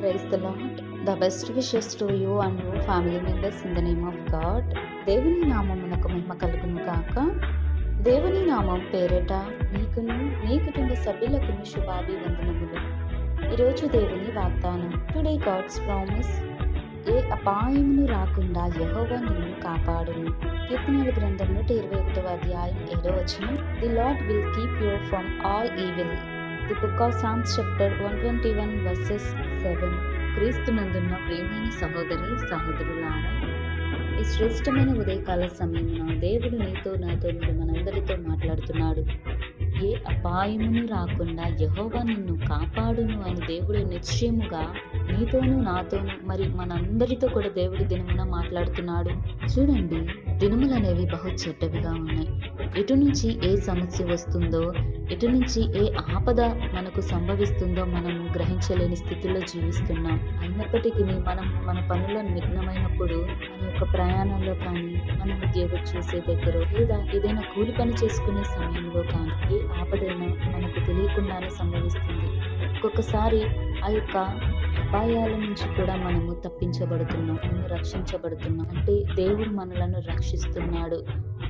Praise the Lord. The best wishes to you and your family members in the name of God. దేవుని నామమునకు మహిమ కలుగును గాక. దేవుని నామం పేరట నీకును నీ కుటుంబ సభ్యులకును శుభాభివందనములు. ఈరోజు దేవుని వాగ్దానం. Today God's promise. ఏ అపాయమును రాకుండా యెహోవా నిన్ను కాపాడును. కీర్తనల గ్రంథం 121వ అధ్యాయం 7వ వచనం. The Lord will keep you from all evil. The book of Psalms chapter 121 verses 7. క్రీస్తునందున్న ప్రియమైన సహోదరి సహోదరులారా, ఈ శ్రేష్టమైన ఉదయకాల సమయమున దేవుడు నీతో నాతో మరి మనందరితో మాట్లాడుతున్నాడు. ఏ అపాయమును రాకుండా యెహోవా నిన్ను కాపాడును అని దేవుడు నిశ్చయముగా నీతోనూ నాతోనూ మరి మనందరితో కూడా దేవుడి దినమున మాట్లాడుతున్నాడు. చూడండి, దినములనేవి బహు చెడ్డవిగా ఉన్నాయి. ఎటు నుంచి ఏ సమస్య వస్తుందో, ఎటు నుంచి ఏ ఆపద మనకు సంభవిస్తుందో మనము గ్రహించలేని స్థితిలో జీవిస్తున్నాం. అయినప్పటికీ మనం మన పనుల్లో నిమగ్నమైనప్పుడు, మన యొక్క ప్రయాణంలో కానీ, మన ఉద్యోగం చేసే దగ్గర లేదా ఏదైనా కూలి పని చేసుకునే సమయంలో కానీ ఏ ఆపదైనా మనకు తెలియకుండానే సంభవిస్తుంది. ఒక్కొక్కసారి ఆ యొక్క అపాయాల నుంచి కూడా మనము తప్పించబడుతున్నాం, మనము రక్షించబడుతున్నాం. అంటే దేవుడు మనలను రక్షిస్తున్నాడు.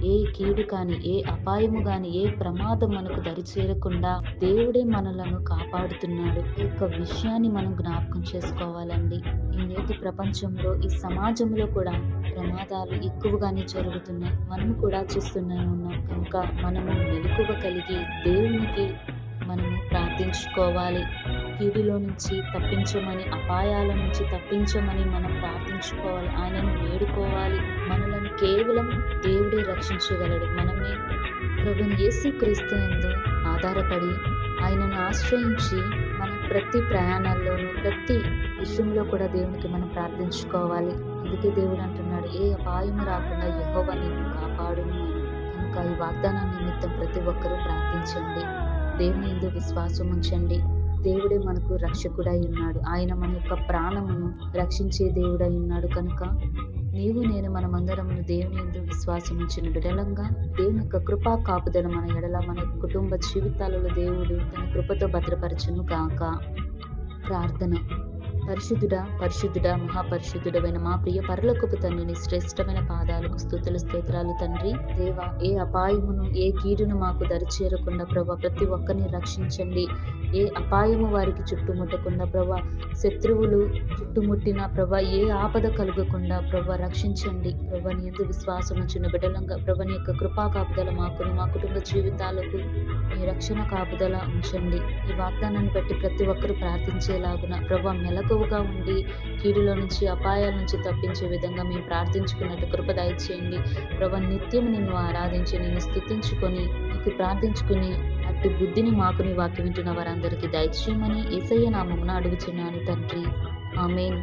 ఏ కీడు కాని, ఏ అపాయము గాని, ఏ ప్రమాదం మనకు దరిచేరకుండా దేవుడే మనలను కాపాడుతున్నాడు. ఈ యొక్క విషయాన్ని మనం జ్ఞాపకం చేసుకోవాలండి. ఈ నేటి ప్రపంచంలో, ఈ సమాజంలో కూడా ప్రమాదాలు ఎక్కువగానే జరుగుతున్నాయి. మనము కూడా చూస్తూనే ఉన్నాం. కనుక మనము మెలకువ కలిగి దేవునికి మనము ప్రార్థించుకోవాలి. కీడులో నుంచి తప్పించమని, అపాయాల నుంచి తప్పించమని మనం ప్రార్థించుకోవాలి. ఆయనను వేడుకోవాలి. మనలను కేవలం దేవుడే రక్షించగలడు. మనమే ప్రభువైన యేసుక్రీస్తు యందు ఆధారపడి ఆయనను ఆశ్రయించి మన ప్రతి ప్రయాణాల్లోనూ, ప్రతి విషయంలో కూడా దేవునికి మనం ప్రార్థించుకోవాలి. అందుకే దేవుడు అంటున్నాడు, ఏ అపాయము రాకుండా యెహోవా నిన్ను కాపాడును అని. కనుక ఈ వాగ్దానం నిమిత్తం ప్రతి ఒక్కరూ ప్రార్థించండి. దేవుని యందు విశ్వాసం ఉంచండి. దేవుడే మనకు రక్షకుడై ఉన్నాడు. ఆయన మన యొక్క ప్రాణమును రక్షించే దేవుడై ఉన్నాడు. కనుక నీవు నేను మనమందరమును దేవుని యందు విశ్వాసం ఉంచిన బిడ్డలంగా దేవుని యొక్క కృపా కాపుదల మన ఎడల, మన కుటుంబ జీవితాలలో దేవుడు తన కృపతో భద్రపరచును గాక. ప్రార్థన. పరిశుద్ధుడా, పరిశుద్ధుడా, మహాపరిశుద్ధుడమైన మా ప్రియ పరలోకపు తండ్రి, నీ శ్రేష్టమైన పాదాలకు స్తుతులు స్తోత్రాలు తండ్రి. దేవా, ఏ అపాయమును, ఏ కీడును మాకు దరిచేరకుండా ప్రభా ప్రతి ఒక్కరిని రక్షించండి. ఏ అపాయము వారికి చుట్టుముట్టకుండా ప్రభా, శత్రువులు చుట్టుముట్టిన ప్రభా ఏ ఆపద కలగకుండా ప్రభా రక్షించండి. ప్రభా నీ యందు విశ్వాసం ఉంచిన బిడ్డలంగా ప్రభా నీ యొక్క కృపా కాపుదల మాకును, మా కుటుంబ జీవితాలకు మీ రక్షణ కాపుదల ఉంచండి. ఈ వాగ్దానాన్ని బట్టి ప్రతి ఒక్కరూ ప్రార్థించేలాగున ప్రభా మెలకువగా ఉండి కీడులో నుంచి, అపాయాల నుంచి తప్పించే విధంగా మేము ప్రార్థించుకున్నట్టు కృప దయచేయండి. ప్రభా నిత్యం నిన్ను ఆరాధించి, నిన్ను స్తుతించుకొని, నీకు ప్రార్థించుకుని అట్టి బుద్ధిని మాకు నీ వాక్యం వింటున్న వారందరికీ దయచేయమని యేసయ్య నామమున అడుగుచున్నాను తండ్రి. ఆమేన్.